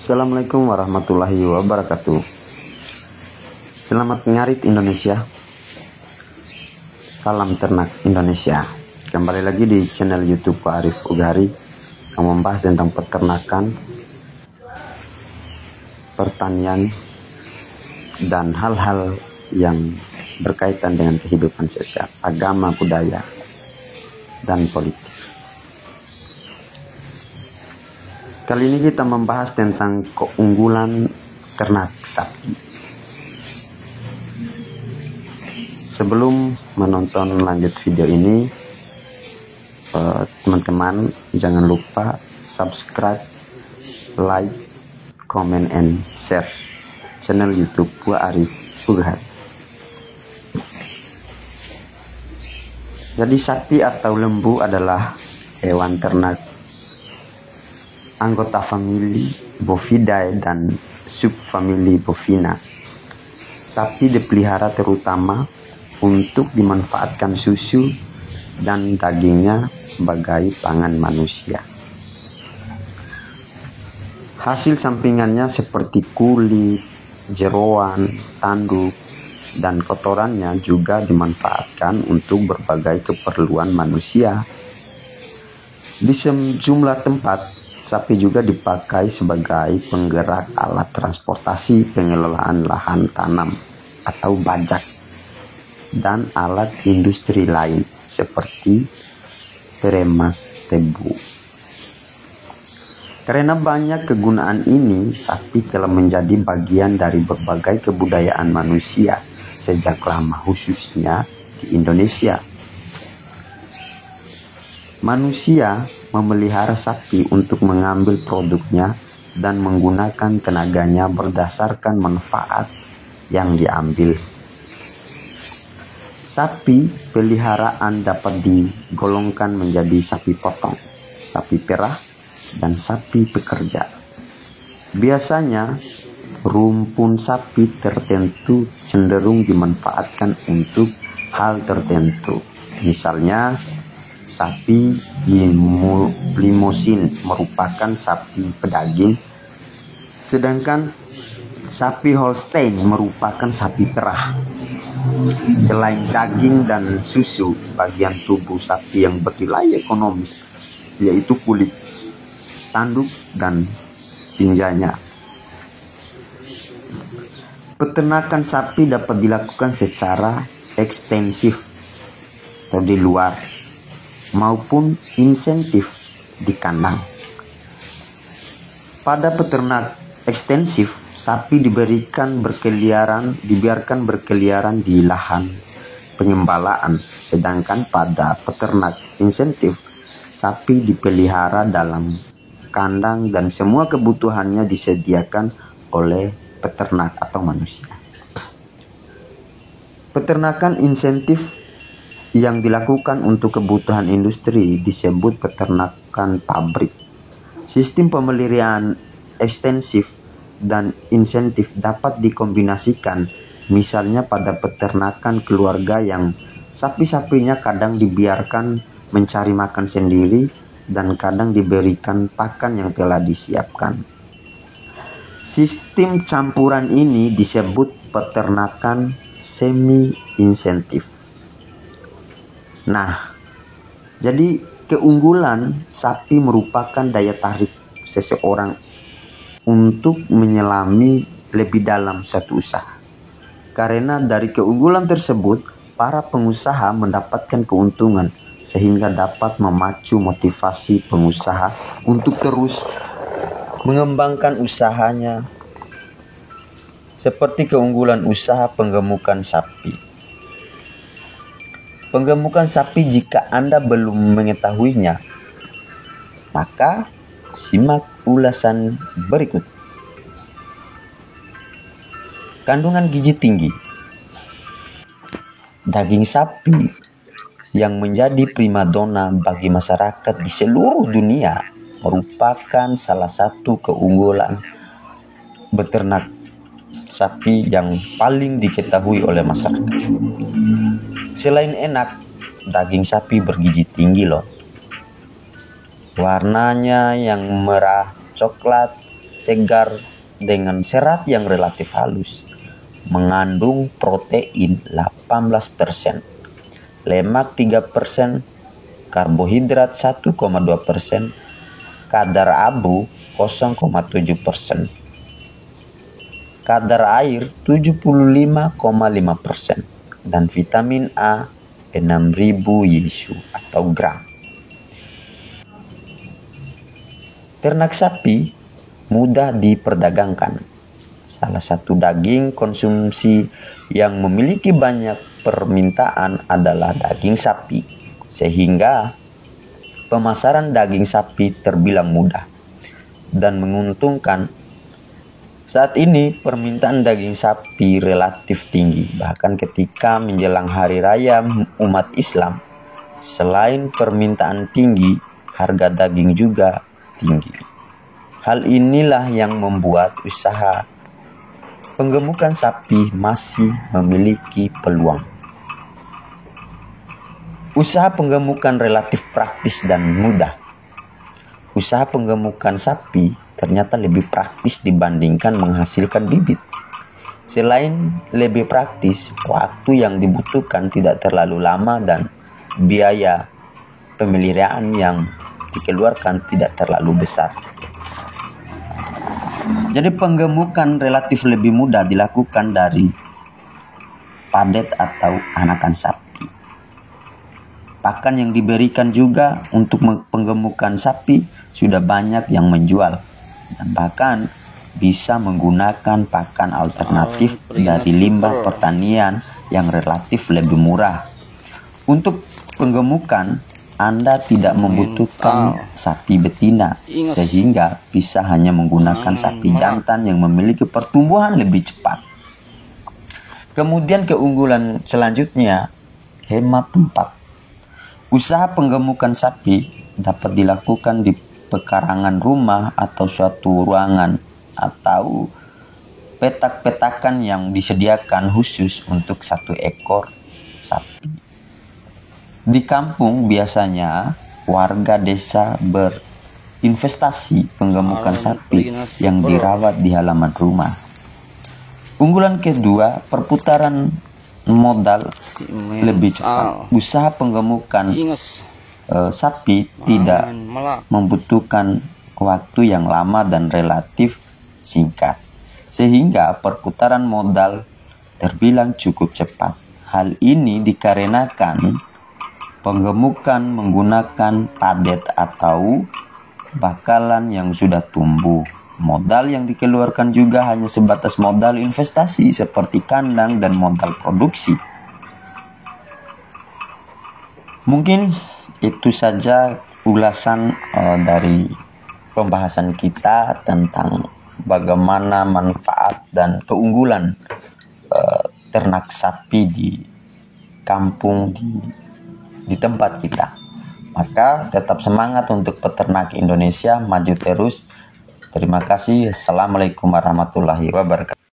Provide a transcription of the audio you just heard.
Assalamualaikum warahmatullahi wabarakatuh. Selamat ngarit Indonesia. Salam ternak Indonesia. Kembali lagi di channel YouTube Pak Arif Ugari yang membahas tentang peternakan, pertanian, dan hal-hal yang berkaitan dengan kehidupan sosial, agama, budaya, dan politik. Kali ini kita membahas tentang keunggulan ternak sapi. Sebelum menonton lanjut video ini, teman-teman jangan lupa subscribe, like, comment, and share channel YouTube Pak Arif Ugari. Jadi sapi atau lembu adalah hewan ternak anggota famili Bovidae dan subfamili Bovina. Sapi dipelihara terutama untuk dimanfaatkan susu dan dagingnya sebagai pangan manusia. Hasil sampingannya seperti kulit, jeroan, tanduk, dan kotorannya juga dimanfaatkan untuk berbagai keperluan manusia. Di sejumlah tempat, sapi juga dipakai sebagai penggerak alat transportasi, pengelolaan lahan tanam atau bajak, dan alat industri lain seperti peremas tebu. Karena banyak kegunaan ini, sapi telah menjadi bagian dari berbagai kebudayaan manusia sejak lama, khususnya di Indonesia. Manusia memelihara sapi untuk mengambil produknya dan menggunakan tenaganya berdasarkan manfaat yang diambil. Sapi peliharaan dapat digolongkan menjadi sapi potong, sapi perah, dan sapi pekerja. Biasanya, rumpun sapi tertentu cenderung dimanfaatkan untuk hal tertentu. Misalnya, sapi limusin merupakan sapi pedaging, sedangkan sapi Holstein merupakan sapi perah. Selain daging dan susu, bagian tubuh sapi yang bernilai ekonomis yaitu kulit, tanduk, dan tinjanya. Peternakan sapi dapat dilakukan secara ekstensif atau di luar maupun insentif di kandang. Pada peternak ekstensif, sapi dibiarkan berkeliaran di lahan penyembalaan, sedangkan pada peternak insentif, sapi dipelihara dalam kandang dan semua kebutuhannya disediakan oleh peternak atau manusia. Peternakan insentif yang dilakukan untuk kebutuhan industri disebut peternakan pabrik. Sistem pemeliharaan ekstensif dan insentif dapat dikombinasikan, misalnya pada peternakan keluarga yang sapi-sapinya kadang dibiarkan mencari makan sendiri dan kadang diberikan pakan yang telah disiapkan. Sistem campuran ini disebut peternakan semi-insentif. Nah, jadi keunggulan sapi merupakan daya tarik seseorang untuk menyelami lebih dalam suatu usaha. Karena dari keunggulan tersebut, para pengusaha mendapatkan keuntungan sehingga dapat memacu motivasi pengusaha untuk terus mengembangkan usahanya. Seperti keunggulan usaha penggemukan sapi. Penggemukan sapi, jika Anda belum mengetahuinya, maka simak ulasan berikut. Kandungan gizi tinggi. Daging sapi yang menjadi primadona bagi masyarakat di seluruh dunia merupakan salah satu keunggulan beternak sapi yang paling diketahui oleh masyarakat. Selain enak, daging sapi bergizi tinggi loh. Warnanya yang merah coklat segar dengan serat yang relatif halus, mengandung protein 18%, lemak 3%, karbohidrat 1,2%, kadar abu 0,7%, kadar air 75,5%, dan vitamin A 6.000 ISU atau gram. Ternak sapi mudah diperdagangkan. Salah satu daging konsumsi yang memiliki banyak permintaan adalah daging sapi, sehingga pemasaran daging sapi terbilang mudah dan menguntungkan. Saat ini permintaan daging sapi relatif tinggi, bahkan ketika menjelang hari raya umat Islam. Selain permintaan tinggi, harga daging juga tinggi. Hal inilah yang membuat usaha penggemukan sapi masih memiliki peluang. Usaha penggemukan relatif praktis dan mudah. Usaha penggemukan sapi ternyata lebih praktis dibandingkan menghasilkan bibit. Selain lebih praktis, waktu yang dibutuhkan tidak terlalu lama dan biaya pemeliharaan yang dikeluarkan tidak terlalu besar. Jadi penggemukan relatif lebih mudah dilakukan dari padet atau anakan sapi. Pakan yang diberikan juga untuk penggemukan sapi sudah banyak yang menjual, dan bahkan bisa menggunakan pakan alternatif dari limbah pertanian yang relatif lebih murah. Untuk penggemukan Anda tidak membutuhkan sapi betina, sehingga bisa hanya menggunakan sapi jantan yang memiliki pertumbuhan lebih cepat. Kemudian keunggulan selanjutnya, hemat tempat. Usaha penggemukan sapi dapat dilakukan di pekarangan rumah atau suatu ruangan atau petak-petakan yang disediakan khusus untuk satu ekor sapi. Di kampung biasanya warga desa berinvestasi penggemukan sapi yang dirawat di halaman rumah. Unggulan kedua, perputaran modal lebih cepat. Usaha penggemukan sapi tidak membutuhkan waktu yang lama dan relatif singkat, sehingga perputaran modal terbilang cukup cepat. Hal ini dikarenakan penggemukan menggunakan padet atau bakalan yang sudah tumbuh. Modal yang dikeluarkan juga hanya sebatas modal investasi seperti kandang dan modal produksi. Mungkin itu saja ulasan dari pembahasan kita tentang bagaimana manfaat dan keunggulan ternak sapi di kampung di tempat kita. Maka tetap semangat untuk peternak Indonesia, maju terus. Terima kasih. Assalamualaikum warahmatullahi wabarakatuh.